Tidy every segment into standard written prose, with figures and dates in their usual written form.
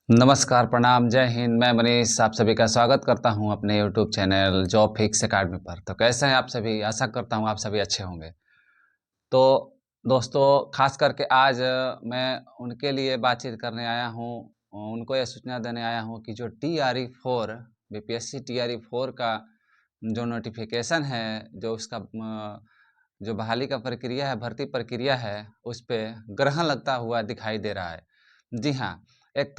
नमस्कार, प्रणाम, जय हिंद। मैं मनीष आप सभी का स्वागत करता हूं अपने YouTube channel job fix academy पर। तो कैसे हैं आप सभी? आशा करता हूं आप सभी अच्छे होंगे। तो दोस्तों, खास करके आज मैं उनके लिए बातचीत करने आया हूं, उनको यह सूचना देने आया हूं कि जो TRE 4 बीपीएससी TRE 4 का जो नोटिफिकेशन है, जो उसका जो बहाली का प्रक्रिया है, भर्ती प्रक्रिया है, उस पे ग्रहण लगता हुआ दिखाई दे रहा है। जी हाँ, एक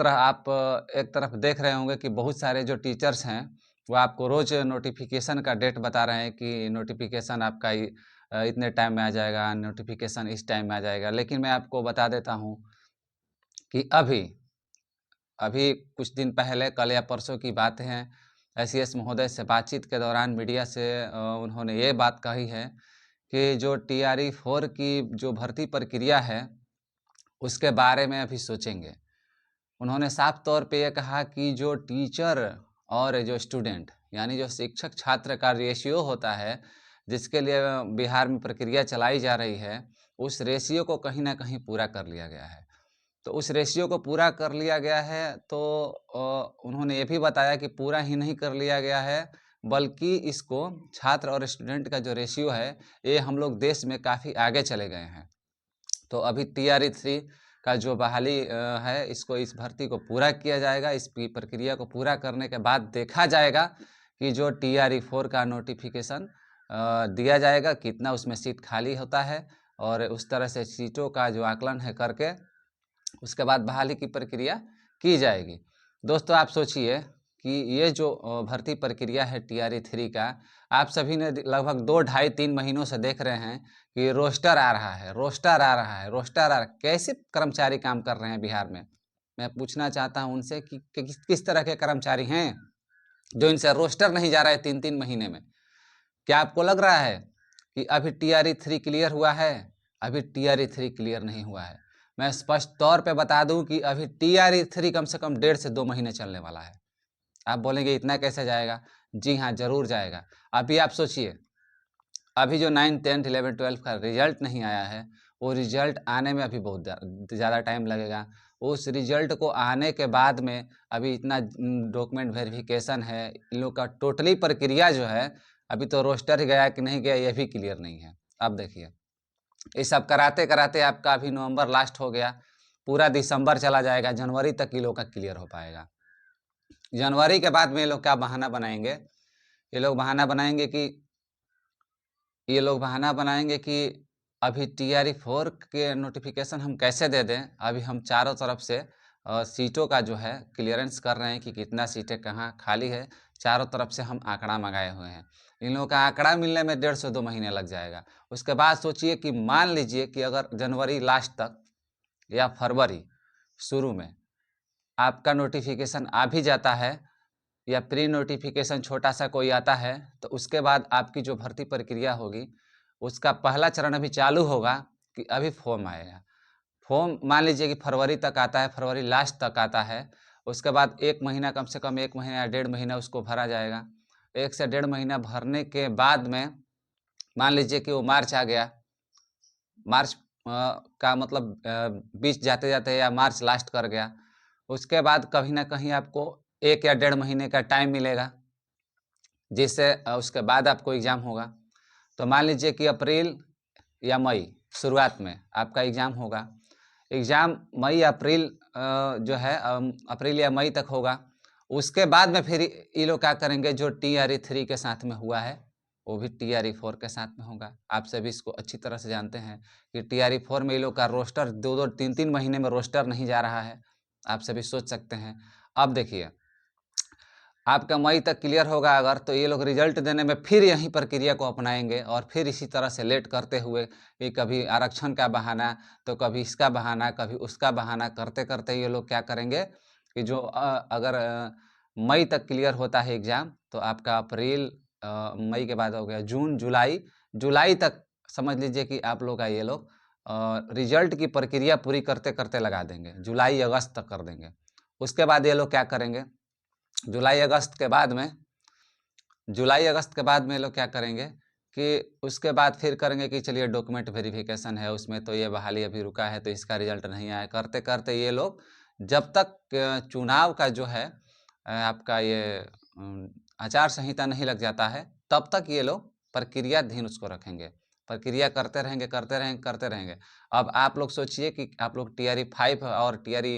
तरफ देख रहे होंगे कि बहुत सारे जो टीचर्स हैं, वो आपको रोज़ नोटिफिकेशन का डेट बता रहे हैं कि नोटिफिकेशन आपका इतने टाइम में आ जाएगा, नोटिफिकेशन इस टाइम में आ जाएगा। लेकिन मैं आपको बता देता हूँ कि अभी अभी कुछ दिन पहले, कल या परसों की बात है, एसीएस महोदय से बातचीत के दौरान मीडिया से उन्होंने ये बात कही है कि जो TRE 4 की जो भर्ती प्रक्रिया है, उसके बारे में अभी सोचेंगे। उन्होंने साफ तौर पे ये कहा कि जो टीचर और जो स्टूडेंट, यानी जो शिक्षक छात्र का रेशियो होता है, जिसके लिए बिहार में प्रक्रिया चलाई जा रही है, उस रेशियो को कहीं न कहीं पूरा कर लिया गया है। तो उस रेशियो को पूरा कर लिया गया है, तो उन्होंने ये भी बताया कि पूरा ही नहीं कर लिया गया है, बल्कि इसको छात्र और स्टूडेंट का जो रेशियो है, ये हम लोग देश में काफ़ी आगे चले गए हैं। तो अभी TRE 3 का जो बहाली है, इस भर्ती को पूरा किया जाएगा। इस प्रक्रिया को पूरा करने के बाद देखा जाएगा कि जो TRE 4 का नोटिफिकेशन दिया जाएगा, कितना उसमें सीट खाली होता है, और उस तरह से सीटों का जो आकलन है करके उसके बाद बहाली की प्रक्रिया की जाएगी। दोस्तों, आप सोचिए कि ये जो भर्ती प्रक्रिया है TRE 3 का, आप सभी ने लगभग 2 ढाई 3 महीनों से देख रहे हैं कि रोस्टर आ रहा है, रोस्टर आ रहा है, रोस्टर आ रहा है। कैसे कर्मचारी काम कर रहे हैं बिहार में? मैं पूछना चाहता हूं उनसे कि किस तरह के कर्मचारी हैं जो इनसे रोस्टर नहीं जा रहा है 3-3 महीने में। क्या आपको लग रहा है कि अभी TRE 3 क्लियर हुआ है? अभी TRE 3 क्लियर नहीं हुआ है। मैं स्पष्ट तौर पे बता दूं कि अभी TRE 3 कम से कम 1.5 से 2 महीने चलने वाला है। आप बोलेंगे इतना कैसे जाएगा? जी हाँ, ज़रूर जाएगा। अभी आप सोचिए, अभी जो 9, 10, 11, 12 का रिजल्ट नहीं आया है, वो रिजल्ट आने में अभी बहुत ज़्यादा टाइम लगेगा। उस रिजल्ट को आने के बाद में अभी इतना डॉक्यूमेंट वेरिफिकेशन है, इन लोग का टोटली प्रक्रिया जो है, अभी तो रोस्टर ही गया कि नहीं गया ये भी क्लियर नहीं है। अब देखिए, ये सब कराते-कराते आपका अभी नवंबर लास्ट हो गया, पूरा दिसंबर चला जाएगा, जनवरी तक ये लोग का क्लियर हो पाएगा। जनवरी के बाद में ये लोग क्या बहाना बनाएँगे? ये लोग बहाना बनाएँगे कि अभी TRE 4 के नोटिफिकेशन हम कैसे दे दें? अभी हम चारों तरफ से सीटों का जो है क्लियरेंस कर रहे हैं कि कितना सीटें कहाँ खाली है। चारों तरफ से हम आंकड़ा मँगाए हुए हैं। इन लोगों का आंकड़ा मिलने में 1.5 से 2 महीने लग जाएगा। उसके बाद सोचिए कि मान लीजिए कि अगर जनवरी लास्ट तक या फरवरी शुरू में आपका नोटिफिकेशन आ भी जाता है, या प्री नोटिफिकेशन छोटा-सा कोई आता है, तो उसके बाद आपकी जो भर्ती प्रक्रिया होगी, उसका पहला चरण अभी चालू होगा कि अभी फॉर्म आएगा। फॉर्म मान लीजिए कि फरवरी तक आता है, फरवरी लास्ट तक आता है, उसके बाद 1 महीना, कम से कम 1 महीना या 1.5 महीना उसको भरा जाएगा। 1 से 1.5 महीना भरने के बाद में मान लीजिए कि वो मार्च आ गया, मार्च का मतलब बीच जाते-जाते या मार्च लास्ट कर गया, उसके बाद कहीं न कहीं आपको 1 या 1.5 महीने का टाइम मिलेगा, जिससे उसके बाद आपको एग्ज़ाम होगा। तो मान लीजिए कि अप्रैल या मई शुरुआत में आपका एग्ज़ाम होगा। एग्ज़ाम मई या अप्रैल जो है अप्रैल या मई तक होगा। उसके बाद में फिर ये लोग क्या करेंगे, जो TRE 3 के साथ में हुआ है, वो भी TRE 4 के साथ में होगा। आप सभी इसको अच्छी तरह से जानते हैं कि TRE 4 में ये लोग का रोस्टर 2-2, 3-3 महीने में रोस्टर नहीं जा रहा है। आप सभी सोच सकते हैं। अब देखिए, आपका मई तक क्लियर होगा अगर, तो ये लोग रिजल्ट देने में फिर यही प्रक्रिया को अपनाएँगे और फिर इसी तरह से लेट करते हुए, ये कभी आरक्षण का बहाना, तो कभी इसका बहाना, कभी उसका बहाना करते-करते ये लोग क्या करेंगे कि जो अगर मई तक क्लियर होता है एग्ज़ाम, तो आपका अप्रैल मई के बाद हो गया जून, जुलाई, जुलाई तक समझ लीजिए कि आप लोग का ये लोग रिजल्ट की प्रक्रिया पूरी करते-करते लगा देंगे। जुलाई, अगस्त तक कर देंगे। उसके बाद ये लोग क्या करेंगे, जुलाई अगस्त के बाद में ये लोग क्या करेंगे कि उसके बाद फिर करेंगे कि चलिए डॉक्यूमेंट वेरिफिकेशन है, उसमें तो ये बहाली अभी रुका है, तो इसका रिजल्ट नहीं आया। करते-करते ये लोग जब तक चुनाव का जो है आपका ये आचार संहिता नहीं लग जाता है, तब तक ये लोग प्रक्रियाधीन उसको रखेंगे, प्रक्रिया करते रहेंगे, करते रहेंगे, करते रहेंगे। अब आप लोग सोचिए कि आप लोग टीआरई 5 और टीआरई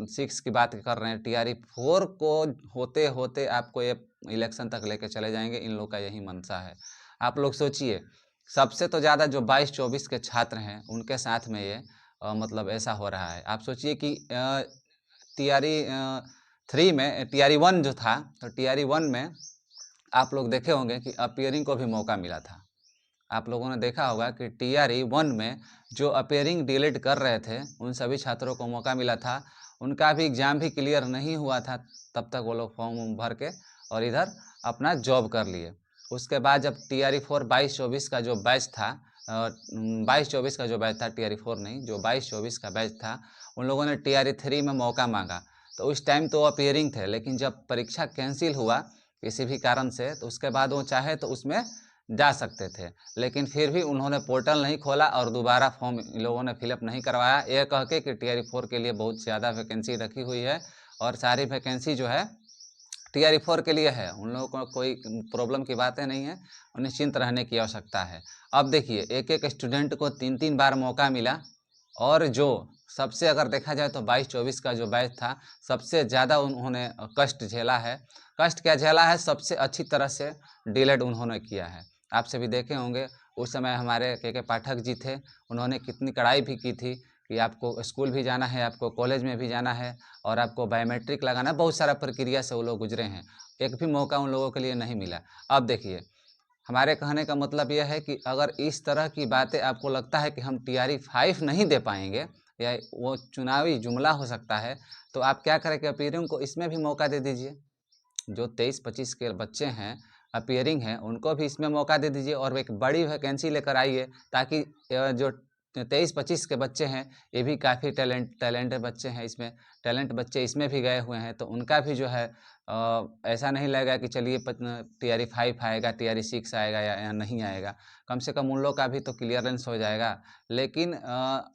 6 की बात कर रहे हैं, टीआरई 4 को होते होते आपको ये इलेक्शन तक लेके चले जाएंगे। इन लोग का यही मंशा है। आप लोग सोचिए, सबसे तो ज़्यादा जो 22-24 के छात्र हैं उनके साथ में ये मतलब ऐसा हो रहा है। आप सोचिए कि टीआरई 3 में टीआरई 1 जो था, तो टीआरई 1 में आप लोग देखे होंगे कि अपीयरिंग को भी मौका मिला था। आप लोगों ने देखा होगा कि टीआरई 1 में जो अपीयरिंग डिलीट कर रहे थे उन सभी छात्रों को मौका मिला था। उनका भी एग्ज़ाम भी क्लियर नहीं हुआ था, तब तक वो लोग फॉर्म भर के और इधर अपना जॉब कर लिए। उसके बाद जब टीआरई 4 22-24 का जो बैच था, 22-24 का जो बैच था, टीआरई 4 नहीं, जो 22-24 का बैच था, उन लोगों ने टीआरई 3 में मौका मांगा। तो उस टाइम तो अपीयरिंग थे, लेकिन जब परीक्षा कैंसिल हुआ किसी भी कारण से, तो उसके बाद वो चाहे तो उसमें जा सकते थे, लेकिन फिर भी उन्होंने पोर्टल नहीं खोला और दोबारा फॉर्म इन लोगों ने फिलअप नहीं करवाया, ये कह के कि टीआरई 4 के लिए बहुत ज़्यादा वैकेंसी रखी हुई है और सारी वैकेंसी जो है टीआरई 4 के लिए है। उन लोगों को कोई प्रॉब्लम की बातें नहीं है, निश्चिंत रहने की आवश्यकता है। अब देखिए, एक-एक स्टूडेंट को 3-3 बार मौका मिला और जो सबसे अगर देखा जाए तो 22-24 का जो बैच था, सबसे ज़्यादा उन्होंने कष्ट झेला है। कष्ट क्या झेला है, सबसे अच्छी तरह से डीलेड उन्होंने किया है। आप सभी देखे होंगे, उस समय हमारे के पाठक जी थे, उन्होंने कितनी कड़ाई भी की थी कि आपको स्कूल भी जाना है, आपको कॉलेज में भी जाना है और आपको बायोमेट्रिक लगाना है। बहुत सारा प्रक्रिया से वो लोग गुजरे हैं, एक भी मौका उन लोगों के लिए नहीं मिला। अब देखिए, हमारे कहने का मतलब यह है कि अगर इस तरह की बातें आपको लगता है कि हम टीआरई 5 नहीं दे पाएंगे या वो चुनावी जुमला हो सकता है, तो आप क्या करें कि अपीयरिंग को इसमें भी मौका दे दीजिए। जो 23-25 के बच्चे हैं, अपीयरिंग हैं, उनको भी इसमें मौका दे दीजिए और एक बड़ी वैकेंसी लेकर आइए, ताकि जो 23-25 के बच्चे हैं, ये भी काफ़ी टैलेंटेड बच्चे हैं। इसमें टैलेंट बच्चे इसमें भी गए हुए हैं, तो उनका भी जो है ऐसा नहीं लगेगा कि चलिए टीआरई 5 आएगा, टीआरई 6 आएगा या नहीं आएगा। कम से कम उन लोग का भी तो क्लियरेंस हो जाएगा। लेकिन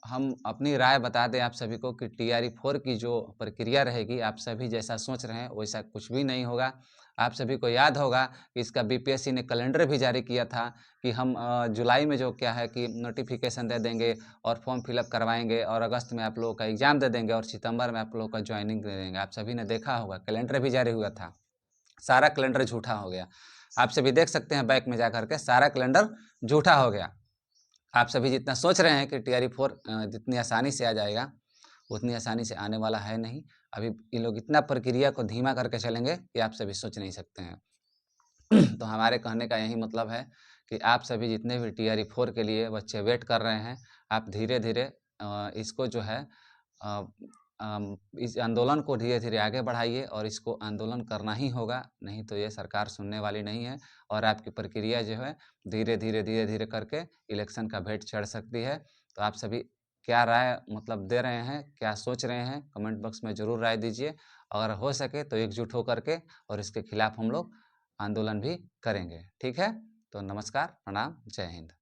हम अपनी राय बता दें आप सभी को कि टीआरई 4 की जो प्रक्रिया रहेगी, आप सभी जैसा सोच रहे हैं वैसा कुछ भी नहीं होगा। आप सभी को याद होगा कि इसका बीपीएससी ने कैलेंडर भी जारी किया था कि हम जुलाई में जो क्या है कि नोटिफिकेशन दे देंगे और फॉर्म फिलअप करवाएंगे और अगस्त में आप लोगों का एग्ज़ाम दे देंगे और सितंबर में आप लोगों का ज्वाइनिंग दे देंगे। आप सभी ने देखा होगा, कैलेंडर भी जारी हुआ था। सारा कैलेंडर झूठा हो गया। आप सभी देख सकते हैं बैक में जा कर के, सारा कैलेंडर झूठा हो गया। आप सभी जितना सोच रहे हैं कि टीआरई 4 जितनी आसानी से आ जाएगा, उतनी आसानी से आने वाला है नहीं। अभी ये लोग इतना प्रक्रिया को धीमा करके चलेंगे कि आप सभी सोच नहीं सकते हैं। तो हमारे कहने का यही मतलब है कि आप सभी जितने भी टीआरई 4 के लिए बच्चे वेट कर रहे हैं, आप धीरे-धीरे इसको जो है अ, इस आंदोलन को धीरे-धीरे आगे बढ़ाइए और इसको आंदोलन करना ही होगा, नहीं तो ये सरकार सुनने वाली नहीं है और आपकी प्रक्रिया जो है धीरे-धीरे, धीरे-धीरे करके इलेक्शन का भेंट चढ़ सकती है। तो आप सभी क्या राय मतलब दे रहे हैं, क्या सोच रहे हैं, कमेंट बॉक्स में ज़रूर राय दीजिए। अगर हो सके तो एकजुट होकर के और इसके खिलाफ हम लोग आंदोलन भी करेंगे। ठीक है? तो नमस्कार, प्रणाम, जय हिंद।